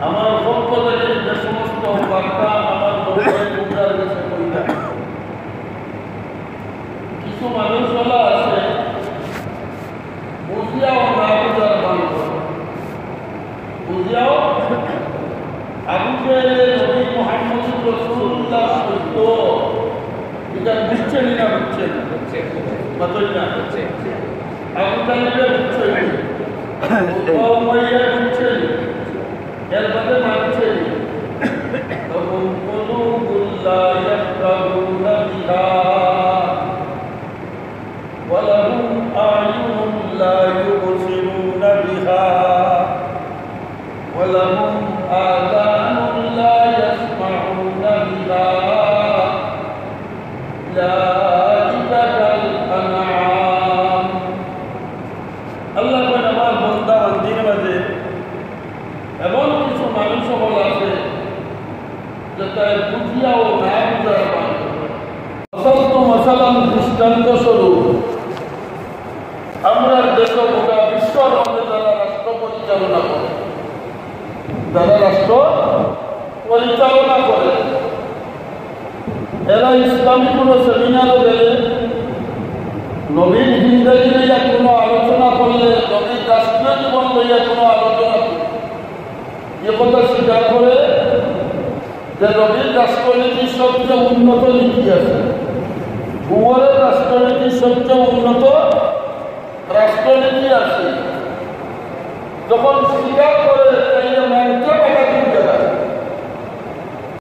S2: আমার পক্ষ থেকে যে সমস্ত বার্তা আমার নবীর মুখার কাছে কইতা কিছু মানুষ বলা আছে বুঝিয়াও না বুঝার ভান বুঝিয়াও আবু জাহেল নবী মুহাম্মদ রাসূলুল্লাহ সত্য এটা বুঝছেন না বুঝছেন মাতই না আবু জাহেল বুঝছেন ও মাইয়া বুঝছেন এর বাদে মানছেন তখন কুলুবুল্লাহ ইয়াফকাহুনা বিহা ওয়ালাহুম আ'য়ুনুন লা ইউবসিরুনা বিহা ওয়ালাহুম আযানুন লা ইয়াসমাউনা বিহা উলাইকা কাল আনআম। আল্লাহ কয় আমার বান্দা বান্দির মাঝে এমন কিছু মানুষ সকল আছে যে তাই বুঝিয়াও না বুঝার পান মশালাম দৃষ্টান্ত স্বরূপ আমরা দেশ গোটা বিশ্বর মধ্যে যারা রাষ্ট্র পরিচালনা করে এরা ইসলামী কোনো সেমিনারে গেলে নবীন জিন্দাগি লইয়া কোনো আলোচনা করলে নবীন রাষ্ট্রীয় জীবন লইয়া কোনো আলোচনা করলে এ কথা স্বীকার করে যে নবীর রাষ্ট্রনীতির সবচেয়ে উন্নত নীতি আছে, উমরের রাষ্ট্রনীতির সবচেয়ে উন্নত রাষ্ট্রনীতি আছে। যখন স্বীকার করে